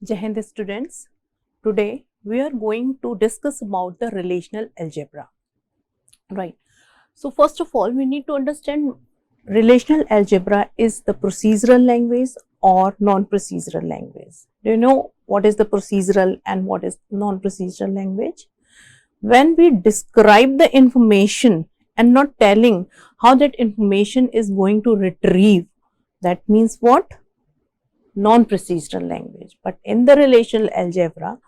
Jai Hind students, today we are going to discuss about the relational algebra, right. So first of all, we need to understand relational algebra is the procedural language or non-procedural language. Do you know what is the procedural and what is non-procedural language? When we describe the information and not telling how that information is going to retrieve, that means what? Non-procedural language. But in the relational algebra,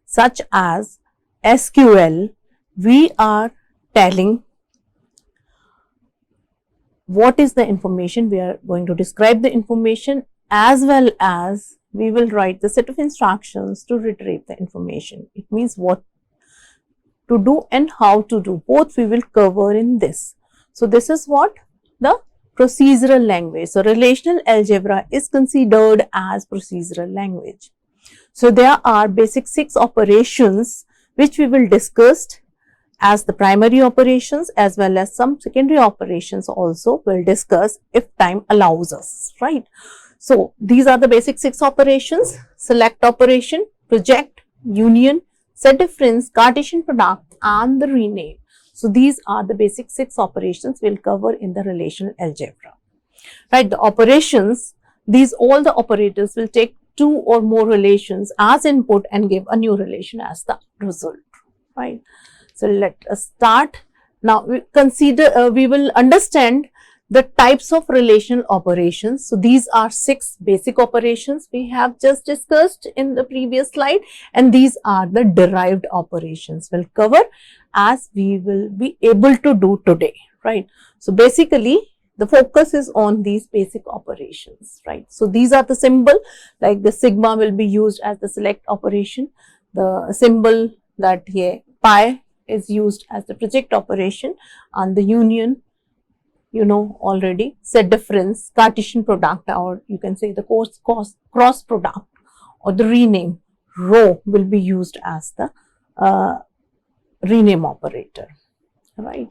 such as SQL, we are telling what is the information, we are going to describe the information, as well as we will write the set of instructions to retrieve the information. It means what to do and how to do, both we will cover in this. So this is what the procedural language. So relational algebra is considered as procedural language. So there are basic 6 operations which we will discuss as the primary operations, as well as some secondary operations also will discuss if time allows us, right. So these are the basic 6 operations: select operation, project, union, set difference, Cartesian product and the rename. So these are the basic 6 operations we'll cover in the relational algebra, right. The operations, all the operators will take 2 or more relations as input and give a new relation as the result, right. So let us start. Now we will understand the types of relational operations. So these are 6 basic operations we have just discussed in the previous slide, and these are the derived operations we'll cover as we will be able to do today, right. So basically the focus is on these basic operations, right. So these are the symbol, like the sigma will be used as the select operation, the symbol that here pi is used as the project operation, and the union, you know already, set difference, Cartesian product, or you can say the cross product, or the rename, row will be used as the rename operator, right.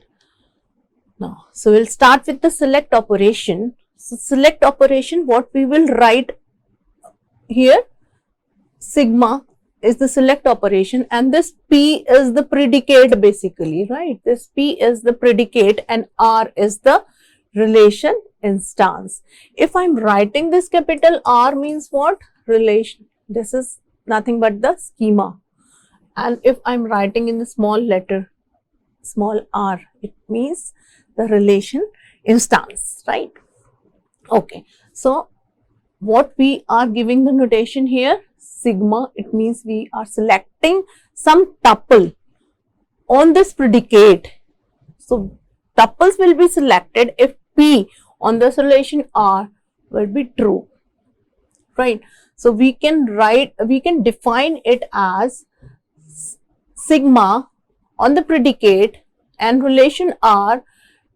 Now, so we'll start with the select operation. So select operation, what we will write here, sigma is the select operation, and this P is the predicate basically, right. This P is the predicate and R is the relation instance. If I'm writing this capital R means what? Relation. This is nothing but the schema. And if I'm writing in the small letter, small r, it means the relation instance, right. Okay. So what we are giving the notation here, sigma, it means we are selecting some tuple on this predicate. So tuples will be selected if P on this relation R will be true, right. So we can define it as sigma on the predicate and relation R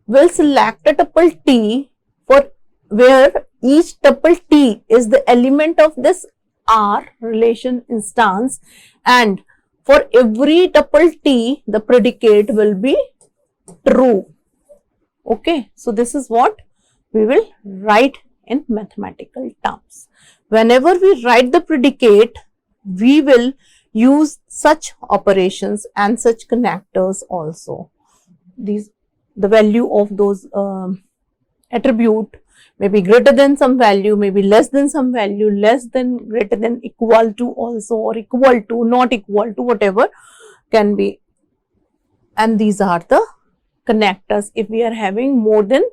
will select a tuple T for where each tuple T is the element of this R relation instance, and for every tuple T the predicate will be true. Okay, so this is what we will write in mathematical terms. Whenever we write the predicate, we will use such operations and such connectors also. The value of those attribute may be greater than some value, may be less than some value, less than, greater than, equal to also, or equal to, not equal to, whatever can be. And these are the connectors. If we are having more than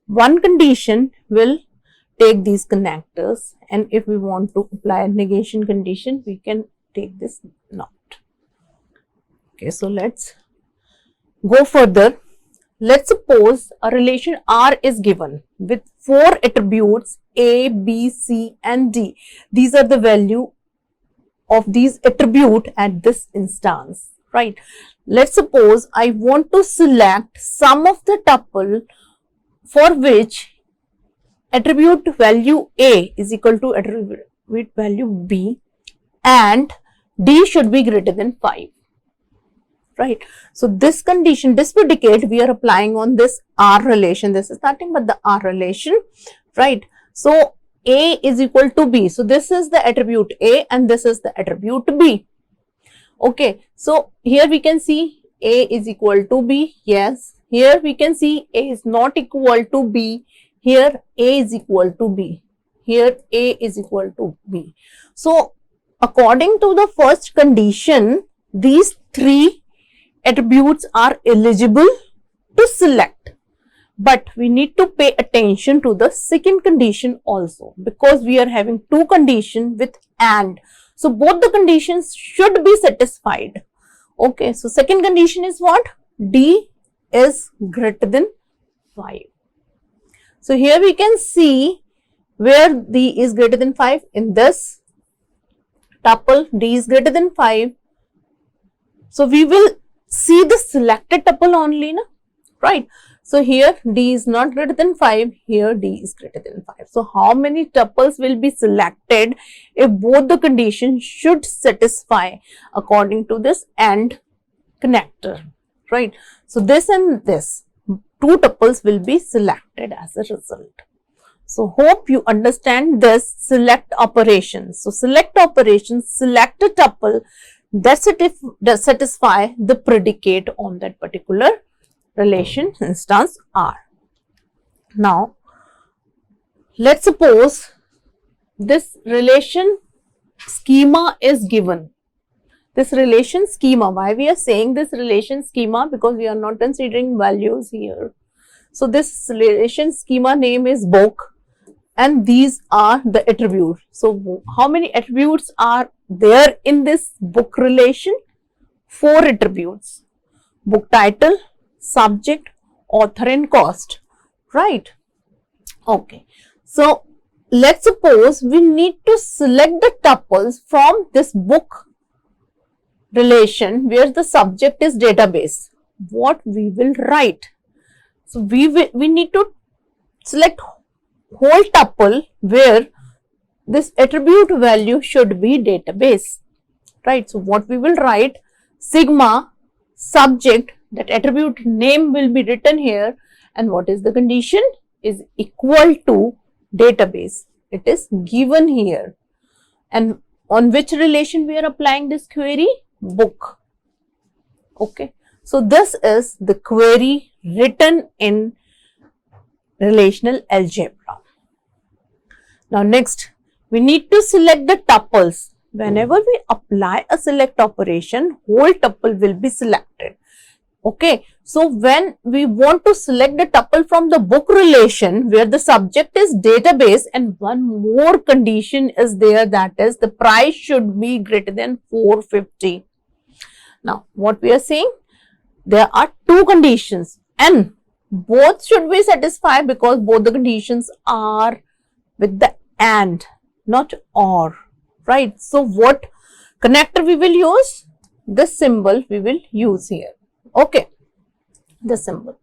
one condition, we'll take these connectors, and if we want to apply a negation condition, we can take this not. Okay, so let's go further. Let's suppose a relation R is given with 4 attributes A, B, C and D. These are the value of these attribute at this instance, right. Let's suppose I want to select some of the tuple for which attribute value A is equal to attribute value B and D should be greater than 5. Right. So this condition, this predicate we are applying on this R relation. This is nothing but the R relation, right. So A is equal to B. So this is the attribute A and this is the attribute B. Okay, so here we can see A is equal to B. Yes, here we can see A is not equal to B. Here A is equal to B. Here A is equal to B. So according to the first condition, these three attributes are eligible to select. But we need to pay attention to the second condition also, because we are having two conditions with AND. So both the conditions should be satisfied. Okay, so second condition is what? D is greater than 5. So here we can see where D is greater than 5 in this tuple. D is greater than 5. So we will see the selected tuple only, na? Right? So here D is not greater than 5, here D is greater than 5. So how many tuples will be selected if both the conditions should satisfy according to this AND connector, right? So this and this, two tuples will be selected as a result. So hope you understand this select operation. So select operation, select a tuple that satisfy the predicate on that particular relation instance R. Now, let's suppose this relation schema is given. This relation schema, why we are saying this relation schema? Because we are not considering values here. So this relation schema name is book and these are the attributes. So how many attributes are there in this book relation? 4 attributes. Book title, subject, author and cost, right? Okay, so let's suppose we need to select the tuples from this book relation where the subject is database. What we will write? So we need to select whole tuple where this attribute value should be database, right? So what we will write? Sigma subject, that attribute name will be written here, and what is the condition? Is equal to database. It is given here. And on which relation we are applying this query? Book. Okay. So this is the query written in relational algebra. Now next, we need to select the tuples. Whenever we apply a select operation, whole tuple will be selected. Okay, so when we want to select the tuple from the book relation where the subject is database, and one more condition is there, that is the price should be greater than 450. Now, what we are saying? There are two conditions and both should be satisfied because both the conditions are with the AND, not OR, right? So, what connector we will use? This symbol we will use here. Okay, the symbol.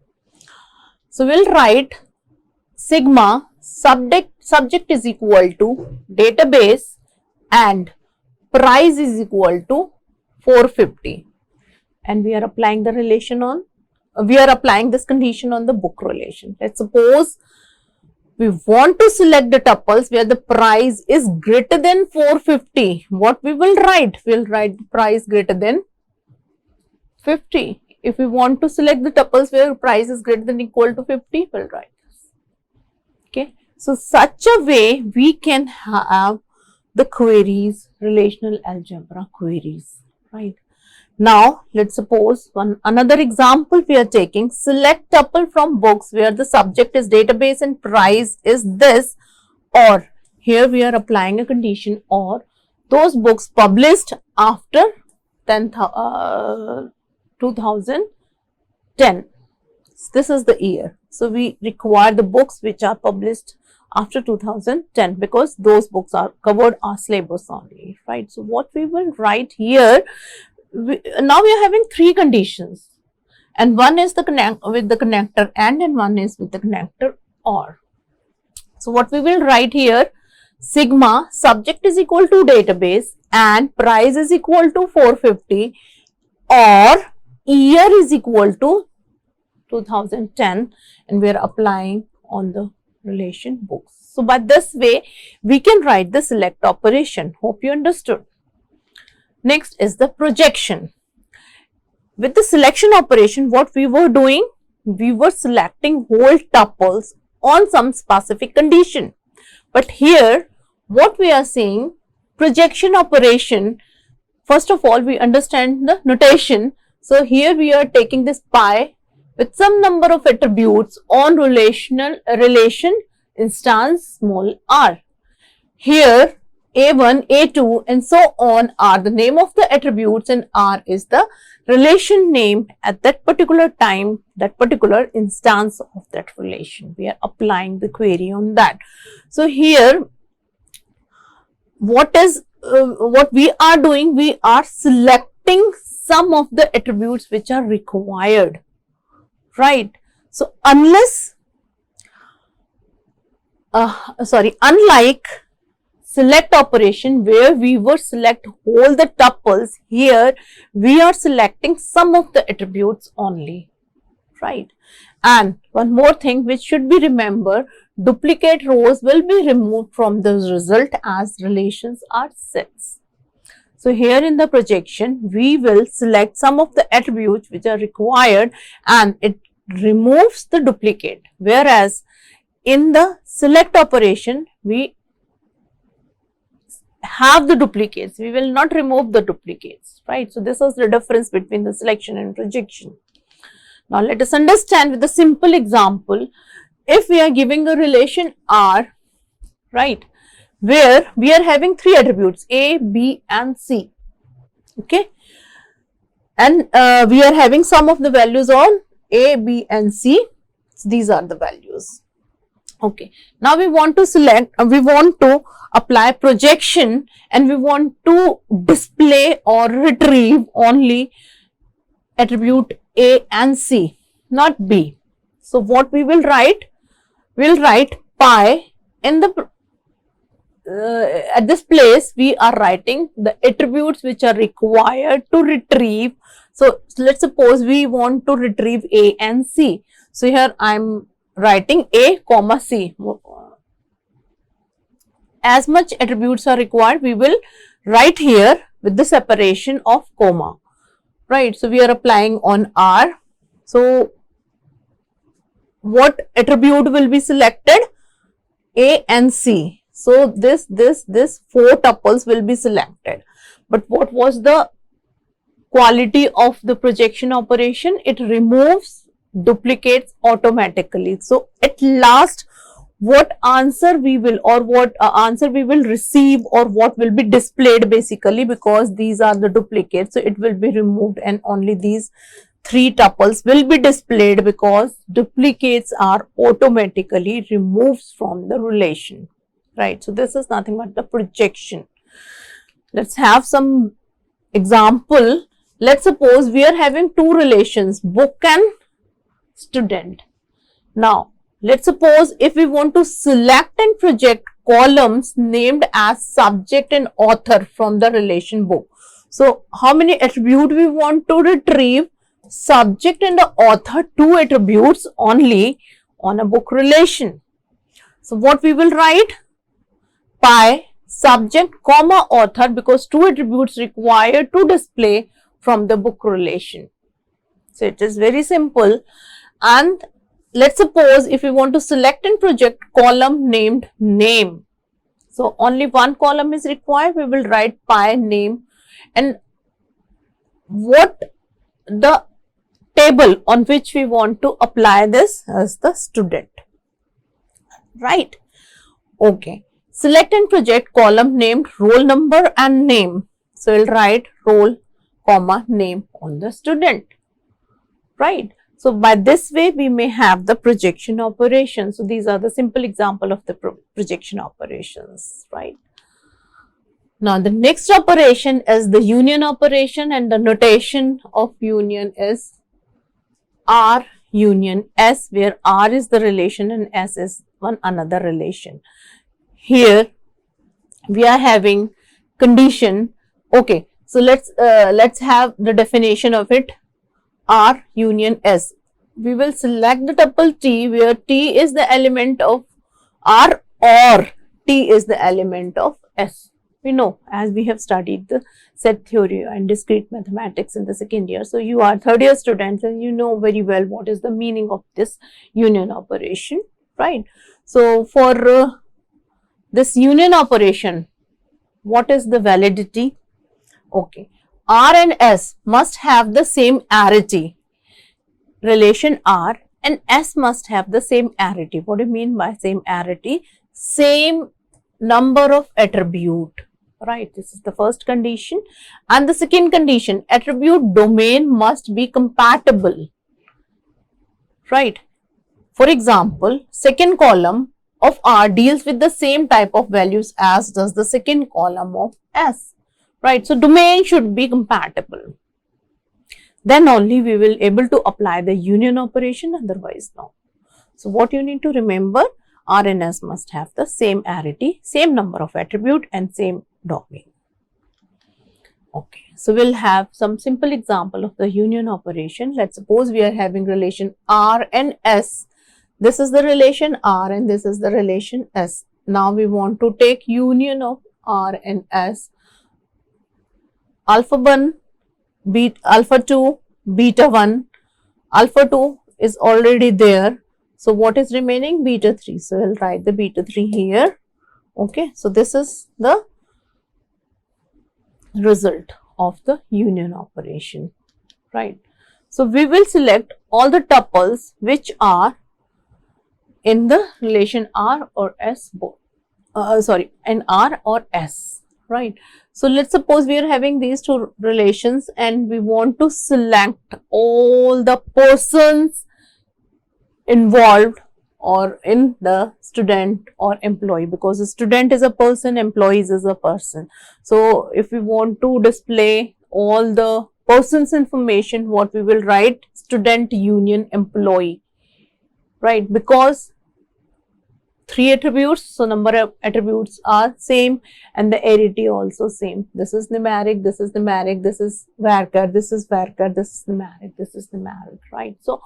So we'll write sigma subject is equal to database and price is equal to 450, and we are applying the relation on, we are applying this condition on the book relation. Let's suppose we want to select the tuples where the price is greater than 450. What we will write? We'll write price greater than 50. If we want to select the tuples where price is greater than equal to 50, we'll write this. Okay. So, such a way we can have the queries, relational algebra queries, right? Now, let's suppose another example we are taking. Select tuple from books where the subject is database and price is this, or here we are applying a condition, or those books published after 2010. This is the year. So we require the books which are published after 2010 because those books are covered our syllabus only, right? So what we will write here, now we are having 3 conditions, and one is with the connector and one is with the connector OR. So what we will write here, sigma subject is equal to database and price is equal to 450, or year is equal to 2010, and we are applying on the relation books. So by this way, we can write the select operation. Hope you understood. Next is the projection. With the selection operation, what we were doing, we were selecting whole tuples on some specific condition. But here, what we are saying, projection operation, first of all, we understand the notation. So here we are taking this pi with some number of attributes on relation instance small r. Here A1, A2 and so on are the name of the attributes and R is the relation name at that particular time, that particular instance of that relation. We are applying the query on that. So here what we are doing, we are selecting some of the attributes which are required, right? So unless unlike select operation where we were select all the tuples, here we are selecting some of the attributes only, right? And one more thing which should be remembered, duplicate rows will be removed from the result as relations are sets. So here in the projection, we will select some of the attributes which are required and it removes the duplicate, whereas in the select operation, we have the duplicates, we will not remove the duplicates, right? So this is the difference between the selection and projection. Now let us understand with a simple example. If we are giving a relation R, right, where we are having three attributes A, B and C, okay, and we are having some of the values on A, B and C. So these are the values. Okay, now we want to select, we want to apply projection and we want to display or retrieve only attribute A and C, not B. So what we will write? We will write pi in the at this place we are writing the attributes which are required to retrieve. So let's suppose we want to retrieve A and C. So here I am writing A comma C. As much attributes are required, we will write here with the separation of comma, right? So we are applying on R. So what attribute will be selected? A and C. So this four tuples will be selected. But what was the quality of the projection operation? It removes duplicates automatically. So at last, what answer we will or what answer we will receive or what will be displayed basically, because these are the duplicates, so it will be removed and only these three tuples will be displayed because duplicates are automatically removed from the relation, right? So this is nothing but the projection. Let's have some example. Let's suppose we are having two relations, book and student. Now let's suppose if we want to select and project columns named as subject and author from the relation book. So how many attributes we want to retrieve? Subject and the author, two attributes only on a book relation. So what we will write? Pi subject comma author, because two attributes required to display from the book relation. So it is very simple. And let's suppose if we want to select and project column named name. So only one column is required. We will write pi name and what the table on which we want to apply this as the student, right? Okay. Select and project column named roll number and name. So we'll write roll comma name on the student, right? So by this way we may have the projection operation. So these are the simple example of the projection operations, right? Now the next operation is the union operation, and the notation of union is R union S, where R is the relation and S is one another relation. Here we are having condition. Okay, so let's have the definition of it. R union S. We will select the tuple T where T is the element of R or T is the element of S. We know, as we have studied the set theory and discrete mathematics in the second year. So you are third year students and you know very well what is the meaning of this union operation, right? So for this union operation, what is the validity? Okay, R and S must have the same arity, relation R, and S must have the same arity. What do you mean by same arity? Same number of attribute, right? This is the first condition. And the second condition, attribute domain must be compatible, right? For example, second column of R deals with the same type of values as does the second column of S, right? So domain should be compatible. Then only we will able to apply the union operation, otherwise no. So what you need to remember, R and S must have the same arity, same number of attribute and same domain. Okay, so we'll have some simple example of the union operation. Let's suppose we are having relation R and S. This is the relation R and this is the relation S. Now we want to take union of R and S. Alpha 1, alpha 2, beta 1, alpha 2 is already there. So what is remaining? Beta 3. So we'll write the beta 3 here. Okay, so this is the result of the union operation, right? So we will select all the tuples which are in the relation R or S, in R or S, right? So let's suppose we are having these two relations and we want to select all the persons involved or in the student or employee, because a student is a person, employees is a person. So if we want to display all the persons information, what we will write? Student union employee, right? Because 3 attributes, so number of attributes are same and the arity also same. This is numeric, this is numeric, this is varchar, this is varchar, this is numeric, this is numeric, right? So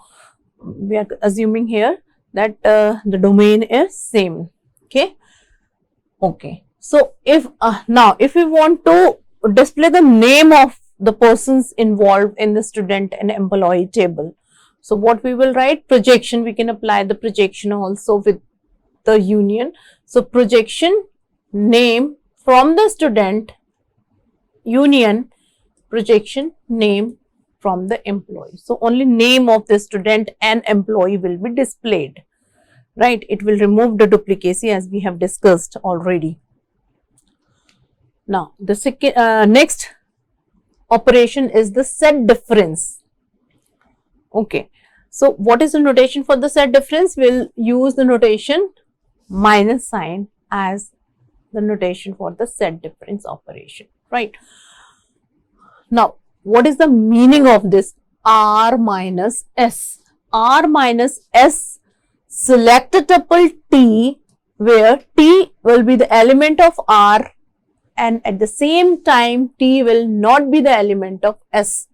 we are assuming here that the domain is same. Okay. Okay. So if now if we want to display the name of the persons involved in the student and employee table, so what we will write? Projection. We can apply the projection also with the union. So projection name from the student union projection name from the employee. So only name of the student and employee will be displayed, right? It will remove the duplicacy as we have discussed already. Now the second next operation is the set difference. Okay, so what is the notation for the set difference? We'll use the notation minus sign as the notation for the set difference operation, right? Now what is the meaning of this R minus S? R minus S, select a tuple T where T will be the element of R and at the same time T will not be the element of S.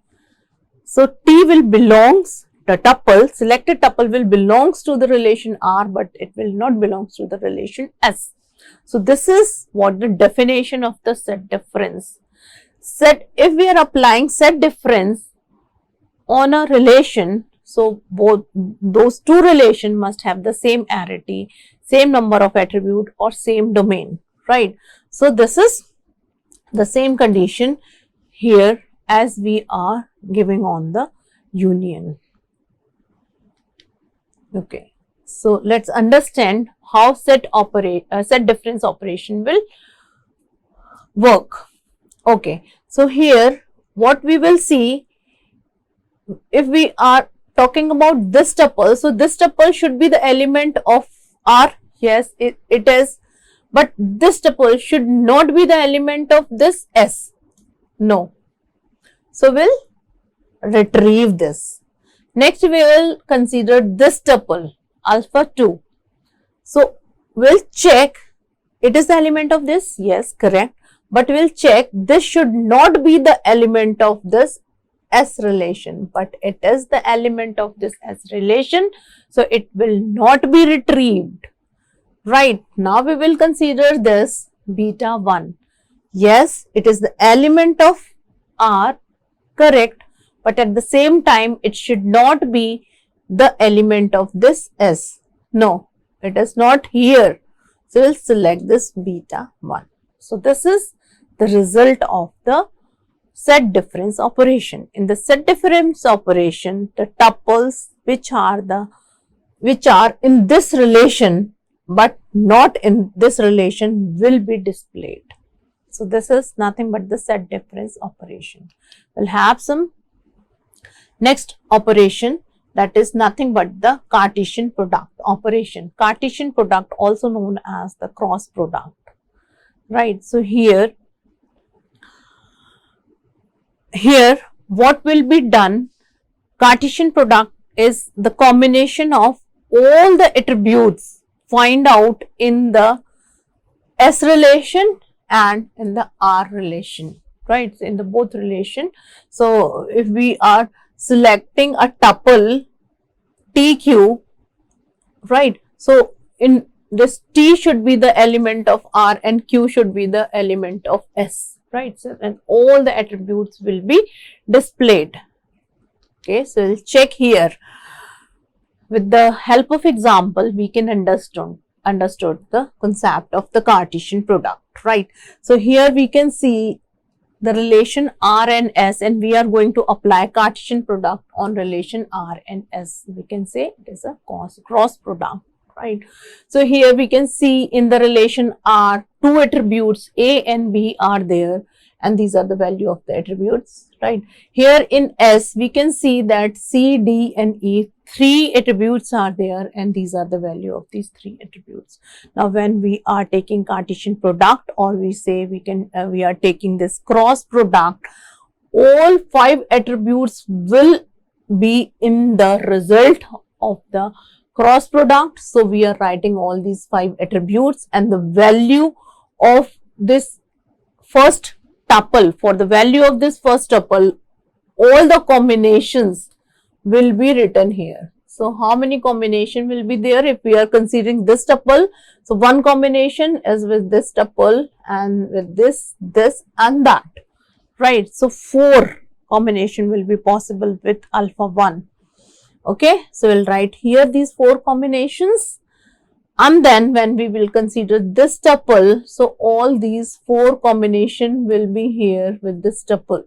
So T will belongs, the tuple, selected tuple will belongs to the relation R, but it will not belongs to the relation S. So this is what the definition of the set difference. Set, if we are applying set difference on a relation, so both those two relations must have the same arity, same number of attribute or same domain, right? So this is the same condition here as we are giving on the union. Okay, so let's understand how set difference operation will work. Okay, so here what we will see, if we are talking about this tuple, so this tuple should be the element of R. Yes, it is, but this tuple should not be the element of this S. No. So we'll retrieve this. Next we will consider this tuple alpha 2. So we'll check it is the element of this. Yes, correct. But we'll check this should not be the element of this S relation, but it is the element of this S relation. So it will not be retrieved, Right, now we will consider this beta 1. Yes, it is the element of R, correct, but at the same time it should not be the element of this S. No, it is not here. So, we will select this beta 1. So, this is the result of the set difference operation. In the set difference operation, the tuples which are in this relation but not in this relation will be displayed. So, this is nothing but the set difference operation. We will have some next operation, that is nothing but the Cartesian product operation. Cartesian product also known as the cross product. Right. So, here what will be done, Cartesian product is the combination of all the attributes find out in the S relation and in the R relation, right, in the both relation. So, if we are selecting a tuple TQ, right, so in this T should be the element of R and Q should be the element of S, right, so and all the attributes will be displayed. Okay, so we'll check here. With the help of example, we can understood the concept of the Cartesian product, right. So, here we can see the relation R and S, and we are going to apply Cartesian product on relation R and S. We can say it is a cross product, right. So, here we can see in the relation R, two attributes A and B are there, and these are the value of the attributes, right. Here in S, we can see that C, D and E, three attributes are there, and these are the value of these three attributes. Now, when we are taking Cartesian product, or we say we are taking this cross product, all five attributes will be in the result of the cross product. So, we are writing all these five attributes, and the value of this first tuple, for the value of this first tuple, all the combinations will be written here. So, how many combination will be there if we are considering this tuple? So, one combination is with this tuple and with this and that, right. So, four combination will be possible with alpha 1. Okay. So, we will write here these four combinations, and then when we will consider this tuple, so all these four combination will be here with this tuple,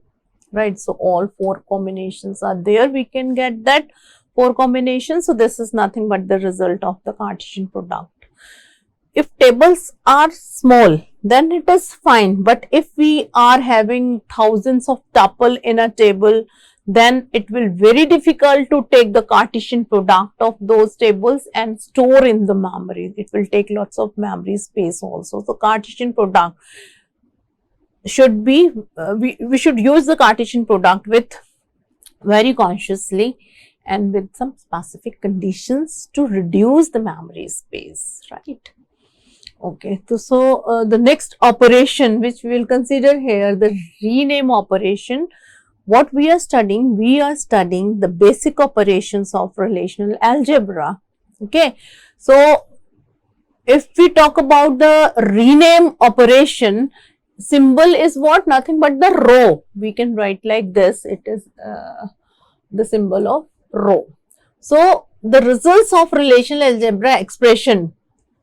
right. So, all four combinations are there, we can get that four combinations. So, this is nothing but the result of the Cartesian product. If tables are small, then it is fine, but if we are having thousands of tuple in a table, then it will very difficult to take the Cartesian product of those tables and store in the memory. It will take lots of memory space also. So, Cartesian product should be, we should use the Cartesian product with very consciously and with some specific conditions to reduce the memory space, right. Okay, so the next operation which we will consider here, the rename operation. What we are studying the basic operations of relational algebra. Okay, so if we talk about the rename operation, symbol is what? Nothing but the row. We can write like this. It is the symbol of row. So, the results of relational algebra expression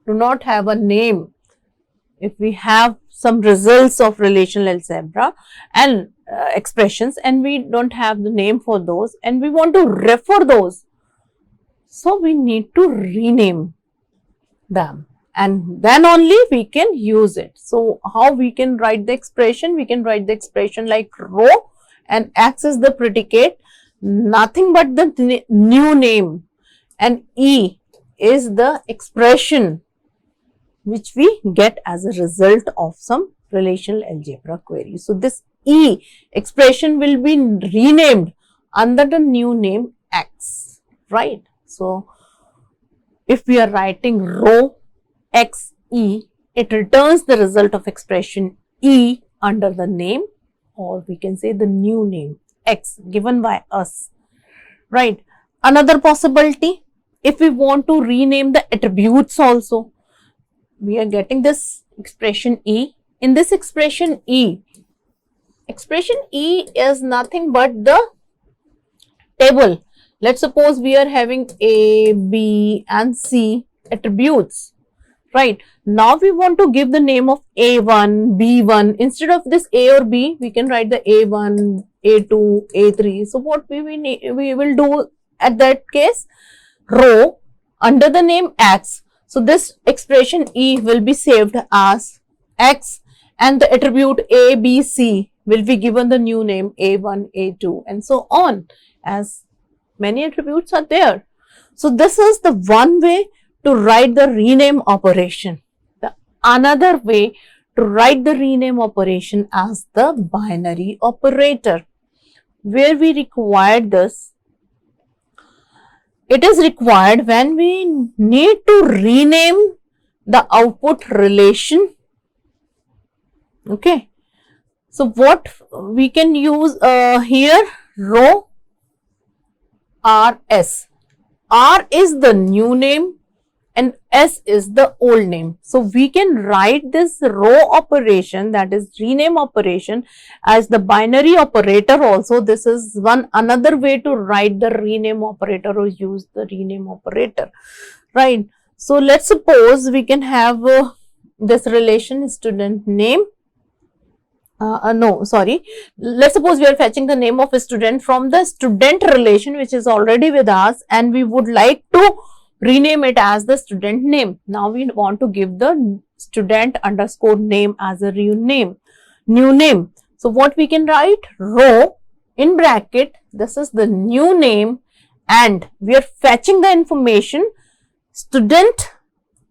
do not have a name. If we have some results of relational algebra and expressions, and we don't have the name for those, and we want to refer those, so we need to rename them, and then only we can use it. So, how we can write the expression? We can write the expression like row, and X is the predicate, nothing but the new name, and E is the expression which we get as a result of some relational algebra query. So, this E expression will be renamed under the new name X, right. So, if we are writing row X E, it returns the result of expression E under the name, or we can say the new name X given by us, right. Another possibility, if we want to rename the attributes also, we are getting this expression E. In this expression E is nothing but the table. Let's suppose we are having A, B and C attributes, right? Now we want to give the name of A1, B1. Instead of this A or B, we can write the A1, A2, A3. So what we will do at that case, row under the name X. So this expression E will be saved as X, and the attribute A, B, C will be given the new name A1, A2 and so on, as many attributes are there. So this is the one way to write the rename operation. The another way to write the rename operation as the binary operator, where we required this. It is required when we need to rename the output relation. Okay. So what we can use here, row RS. R is the new name and S is the old name. So we can write this row operation, that is rename operation, as the binary operator also. This is another way to write the rename operator or use the rename operator, right? So let's suppose we can have this relation student name. Let's suppose we are fetching the name of a student from the student relation which is already with us, and we would like to rename it as the student name. Now we want to give the student underscore name as a new name. So what we can write, row in bracket, this is the new name, and we are fetching the information student.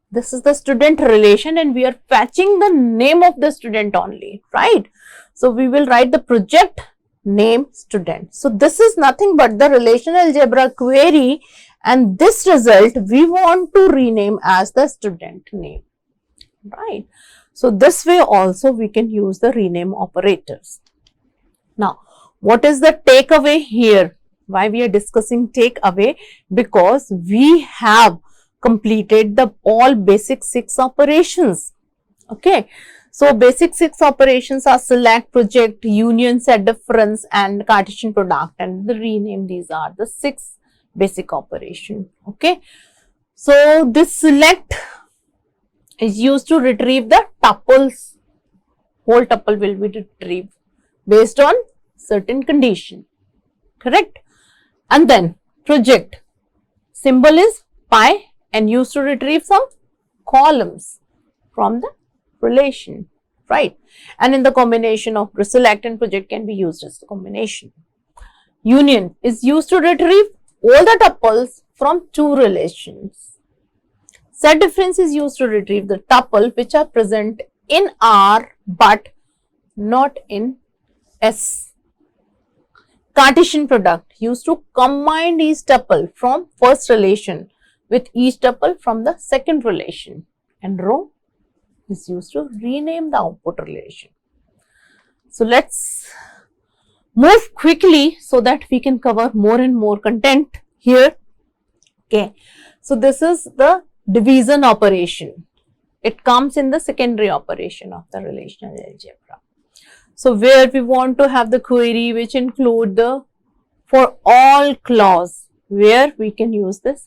This is the student relation and we are fetching the name of the student only, right? So we will write the project name student. So this is nothing but the relational algebra query, and this result we want to rename as the student name, right? So this way also we can use the rename operators. Now, what is the takeaway here? Why we are discussing takeaway? Because we have completed the all basic 6 operations. Okay, so basic 6 operations are select, project, union, set difference and Cartesian product, and the rename. These are the 6 basic operation. Okay, so this select is used to retrieve the tuples. Whole tuple will be retrieved based on certain condition, correct? And then project, symbol is pi and used to retrieve some columns from the relation, right? And in the combination of select and project can be used as the combination. Union is used to retrieve all the tuples from 2 relations. Set difference is used to retrieve the tuple which are present in R but not in S. Cartesian product used to combine each tuple from first relation with each tuple from the second relation, and row is used to rename the output relation. So let's move quickly so that we can cover more and more content here. Okay, so this is the division operation. It comes in the secondary operation of the relational algebra. So where we want to have the query which include the for all clause, where we can use this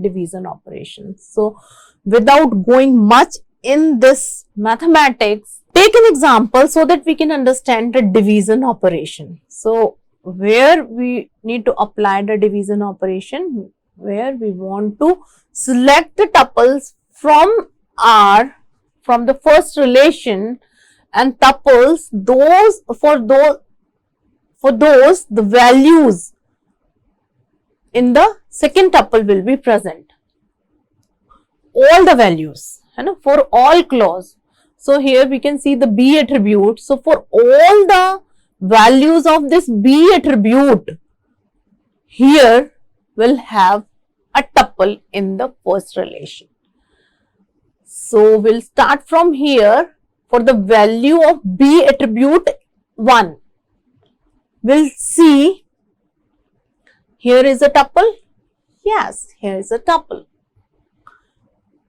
division operations. So without going much in this mathematics, take an example so that we can understand the division operation. So where we need to apply the division operation, where we want to select the tuples from R from the first relation, and tuples for those the values in the second tuple will be present. All the values, for all clause. So here we can see the B attribute. So for all the values of this B attribute, here will have a tuple in the first relation. So we'll start from here. For the value of B attribute 1, we'll see here is a tuple. Yes, here is a tuple.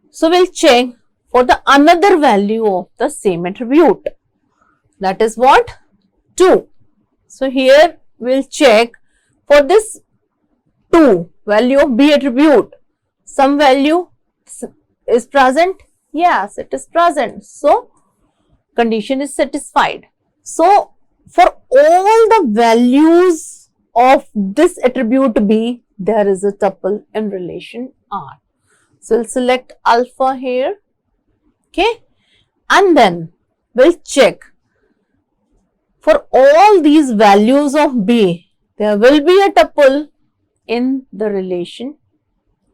So we'll check for the another value of the same attribute. That is what? 2. So here we'll check for this 2 value of B attribute. Some value is present? Yes, it is present. So condition is satisfied. So for all the values of this attribute B, there is a tuple in relation R. So we'll select alpha here. Okay, and then we'll check for all these values of B, there will be a tuple in the relation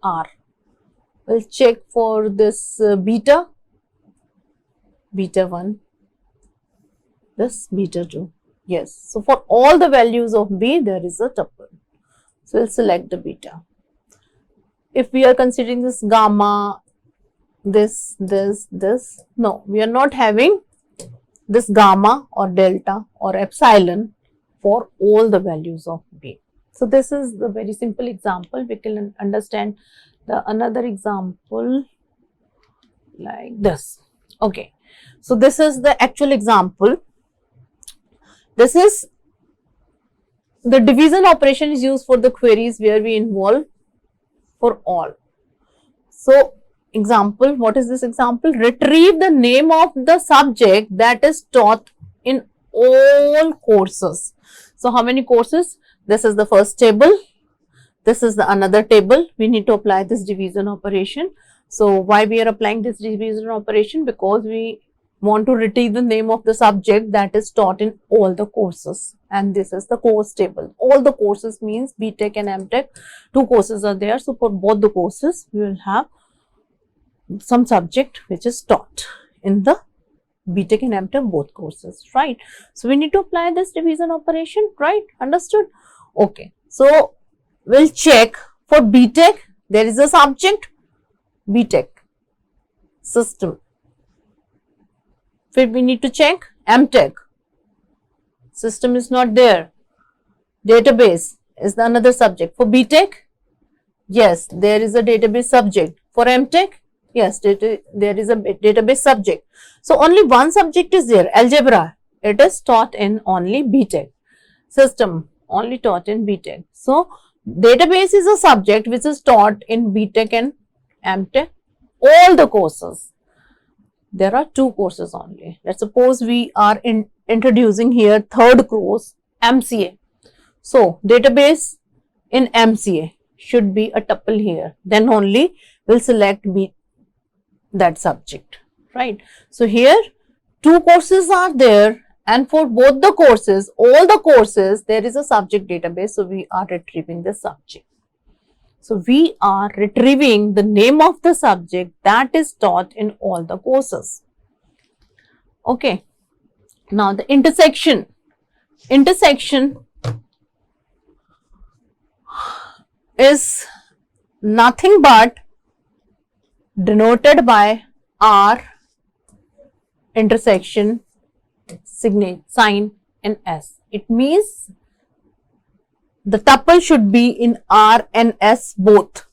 R. We'll check for this beta 1, this beta 2. Yes, so for all the values of B, there is a tuple. So we'll select the beta. If we are considering this gamma, this, no, we are not having this gamma or delta or epsilon for all the values of B. So this is the very simple example. We can understand the another example like this. Okay, so this is the actual example. This is the division operation is used for the queries where we involve for all. So example, what is this example? Retrieve the name of the subject that is taught in all courses. So how many courses? This is the first table. This is the another table. We need to apply this division operation. So why we are applying this division operation? Because we want to retrieve the name of the subject that is taught in all the courses, and this is the course table. All the courses means BTech and MTech, 2 courses are there. So for both the courses we will have some subject which is taught in the BTech and MTech both courses, right? So we need to apply this division operation, right? Understood? Okay, so we'll check for BTech. There is a subject BTech system. Then we need to check MTech. System is not there. Database is the another subject. For BTech, yes, there is a database subject. For MTech, yes, there is a database subject. So only one subject is there. Algebra, it is taught in only BTech. System, only taught in BTech. So database is a subject which is taught in BTech and MTech, all the courses. There are 2 courses only. Let's suppose we are introducing here third course, MCA. So database in MCA should be a tuple here. Then only we'll select that subject, right? So here 2 courses are there, and for both the courses, all the courses, there is a subject database. So we are retrieving the subject. So we are retrieving the name of the subject that is taught in all the courses. Okay. Now the intersection. Intersection is nothing but denoted by R intersection sign and S. It means the tuple should be in R and S both,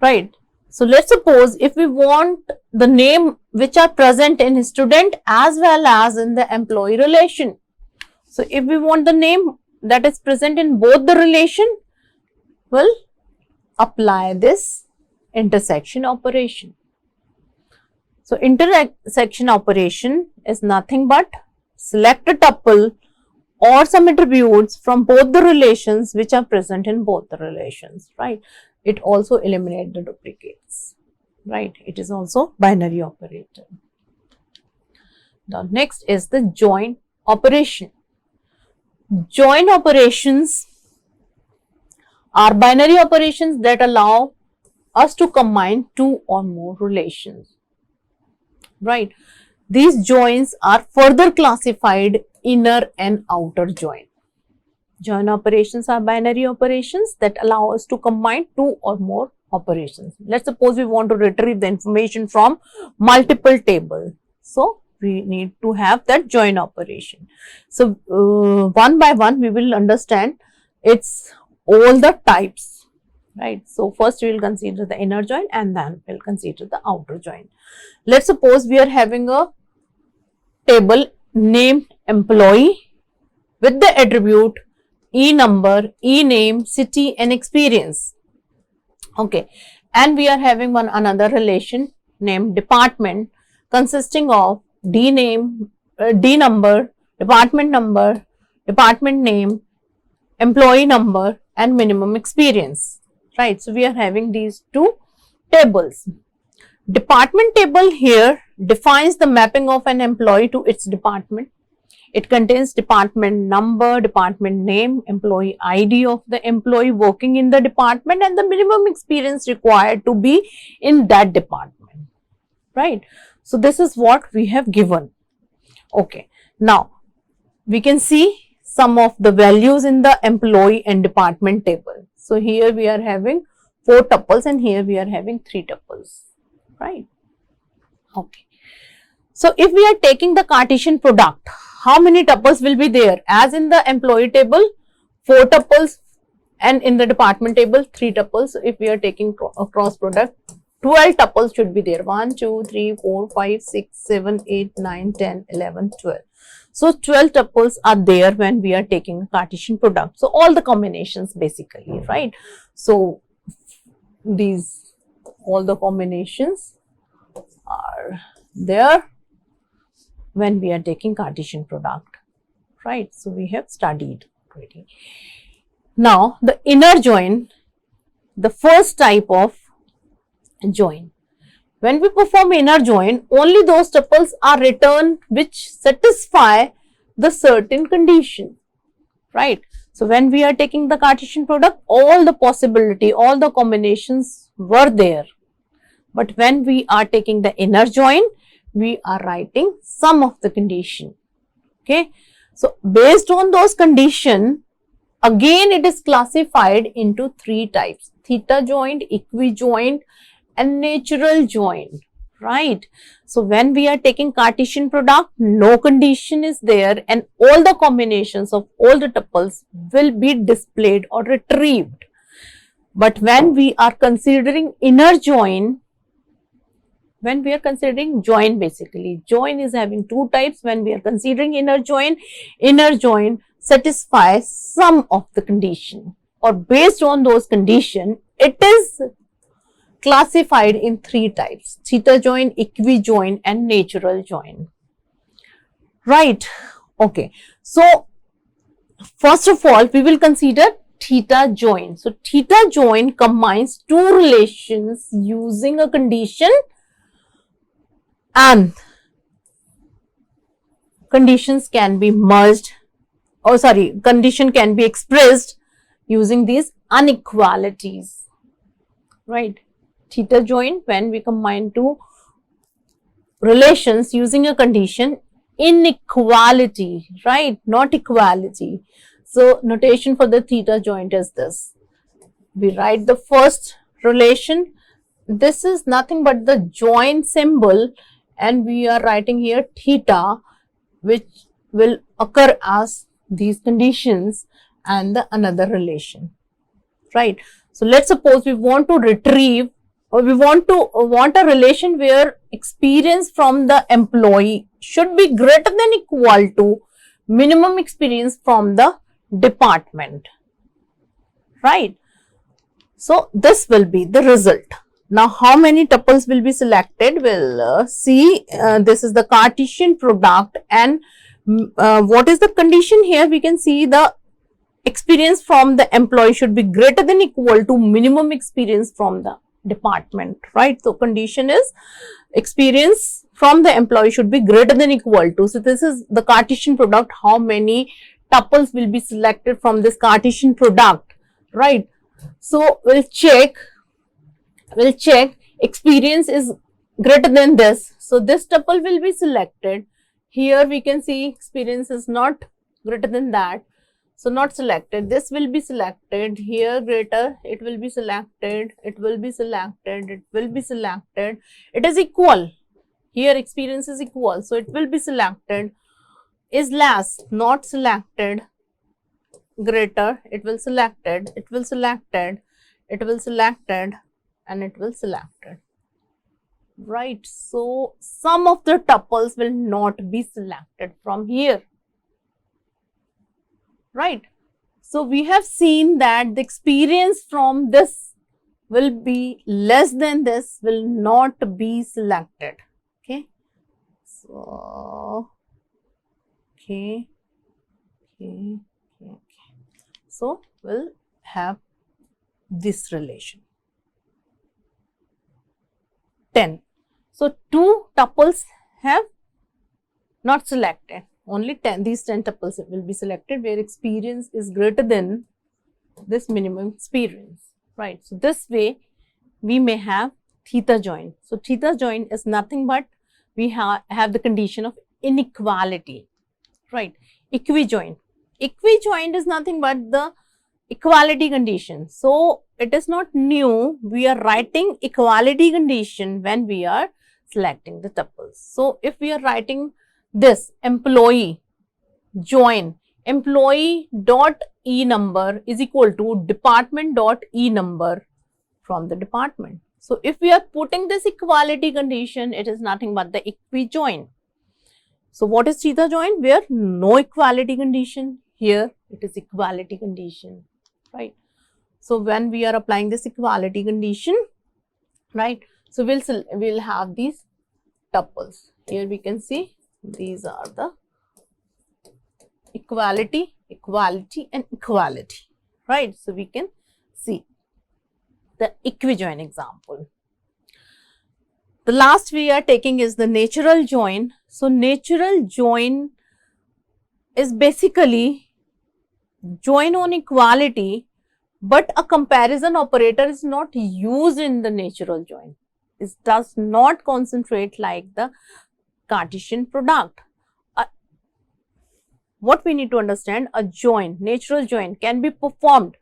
right? So let's suppose if we want the name which are present in student as well as in the employee relation. So if we want the name that is present in both the relation, we'll apply this intersection operation. So intersection operation is nothing but select a tuple or some attributes from both the relations which are present in both the relations, right? It also eliminates the duplicates, right? It is also binary operator. Now next is the join operation. Join operations are binary operations that allow us to combine 2 or more relations, right? These joins are further classified inner and outer join. Join operations are binary operations that allow us to combine 2 or more operations. Let's suppose we want to retrieve the information from multiple tables. So we need to have that join operation. So one by one we will understand its all the types. right? So first we will consider the inner join and then we'll consider the outer join. Let's suppose we are having a table named employee with the attribute e-number, e-name, city and experience. Okay, and we are having another relation named department consisting of d-name, d-number, department number, department name, employee number and minimum experience, right? So we are having these two tables. Department table here defines the mapping of an employee to its department. It contains department number, department name, employee ID of the employee working in the department and the minimum experience required to be in that department, right? So this is what we have given. Okay, now we can see some of the values in the employee and department table. So here we are having 4 tuples and here we are having 3 tuples, right? Okay. So if we are taking the Cartesian product, how many tuples will be there? As in the employee table, 4 tuples and in the department table, 3 tuples. So if we are taking a cross product, 12 tuples should be there. 1, 2, 3, 4, 5, 6, 7, 8, 9, 10, 11, 12. So 12 tuples are there when we are taking a Cartesian product. So all the combinations basically, right? So these, all the combinations are there when we are taking Cartesian product, right? So we have studied already. Now the inner join, the first type of join. When we perform inner join, only those tuples are returned which satisfy the certain condition, right? So when we are taking the Cartesian product, all the possibility, all the combinations were there. But when we are taking the inner join, we are writing some of the condition. Okay. So based on those condition, again it is classified into 3 types: theta joint, equijoint and natural joint, right? So when we are taking Cartesian product, no condition is there and all the combinations of all the tuples will be displayed or retrieved. But when we are considering inner join, when we are considering join, basically join is having 2 types. When we are considering inner join satisfies some of the condition, or based on those condition, it is classified in 3 types: theta join, equijoint and natural join, right? Okay, so first of all we will consider theta join. So theta join combines 2 relations using a condition, and conditions can be merged, condition can be expressed using these inequalities, right? Theta join, when we combine 2 relations using a condition, inequality, right? Not equality. So notation for the theta joint is this. We write the first relation. This is nothing but the join symbol, and we are writing here theta, which will occur as these conditions and the another relation, right? So let's suppose we want to retrieve, or we want a relation where experience from the employee should be greater than equal to minimum experience from the department, right? So this will be the result. Now how many tuples will be selected? We'll see. This is the Cartesian product, and what is the condition here? We can see the experience from the employee should be greater than equal to minimum experience from the department, right? So condition is experience from the employee should be greater than equal to. So this is the Cartesian product. How many tuples will be selected from this Cartesian product, right? So we'll check experience is greater than this. So this tuple will be selected. Here we can see experience is not greater than that. So not selected. This will be selected. Here greater, it will be selected, it will be selected, it will be selected. It is equal. Here experience is equal. So it will be selected. Is less, not selected, greater, it will selected, it will selected, it will selected and it will selected, right? So some of the tuples will not be selected from here, right? So we have seen that the experience from this will be less than this, will not be selected. Okay, so okay. So we'll have this relation 10. So 2 tuples have not selected, only 10, these 10 tuples will be selected where experience is greater than this minimum experience, right? So this way we may have theta join. So theta join is nothing but we have the condition of inequality, right? Equijoin. Equijoin is nothing but the equality condition. So it is not new. We are writing equality condition when we are selecting the tuples. So if we are writing this employee join employee dot e number is equal to department dot e number from the department. So if we are putting this equality condition, it is nothing but the equijoin. So what is theta join? Where no equality condition, here it is equality condition, right? So when we are applying this equality condition, right? So we'll have these tuples. Here we can see these are the equality, equality and equality, right? So we can see the equijoin example. The last we are taking is the natural join. So natural join is basically join on equality, but a comparison operator is not used in the natural join. It does not concentrate like the Cartesian product. What we need to understand, a join, natural join can be performed.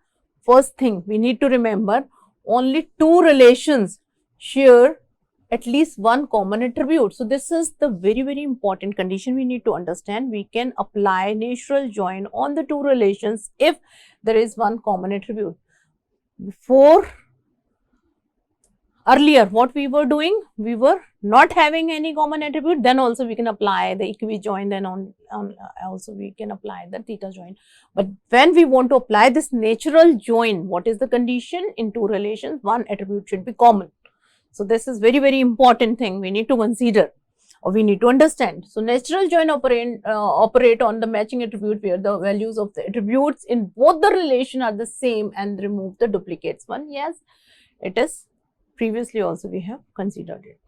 First thing we need to remember, only 2 relations share at least one common attribute. So this is the very important condition we need to understand. We can apply natural join on the 2 relations if there is one common attribute. Before, earlier what we were doing, we were not having any common attribute, then also we can apply the equijoin, then also we can apply the theta join. But when we want to apply this natural join, what is the condition? In 2 relations, one attribute should be common. So this is very important thing we need to consider or we need to understand. So natural join operate on the matching attribute where the values of the attributes in both the relation are the same and remove the duplicates one. Yes, it is. Previously also we have considered it,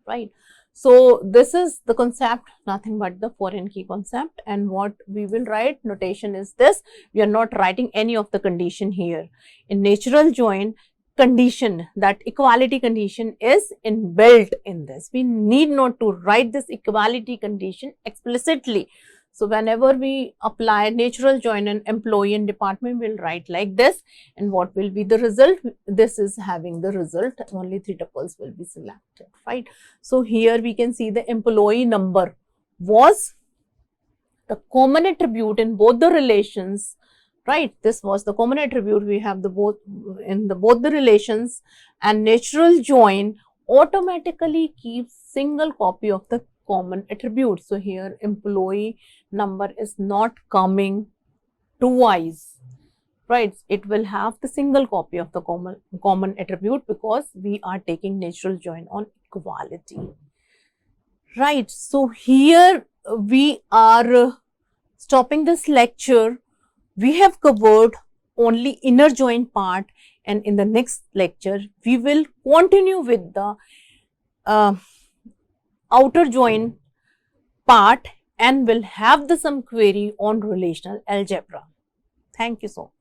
right? So this is the concept, nothing but the foreign key concept, and what we will write notation is this. We are not writing any of the condition here. In natural join, condition, that equality condition is inbuilt in this. We need not to write this equality condition explicitly. So whenever we apply natural join an employee and department, we'll write like this, and what will be the result? This is having the result, only 3 tuples will be selected, right? So here we can see the employee number was the common attribute in both the relations, right? This was the common attribute we have the both in the both the relations, and natural join automatically keeps single copy of the common attribute. So here employee number is not coming twice, right? It will have the single copy of the common attribute because we are taking natural join on equality, right? So here we are stopping this lecture. We have covered only inner join part, and in the next lecture we will continue with the outer join part and will have the some query on relational algebra. Thank you so much.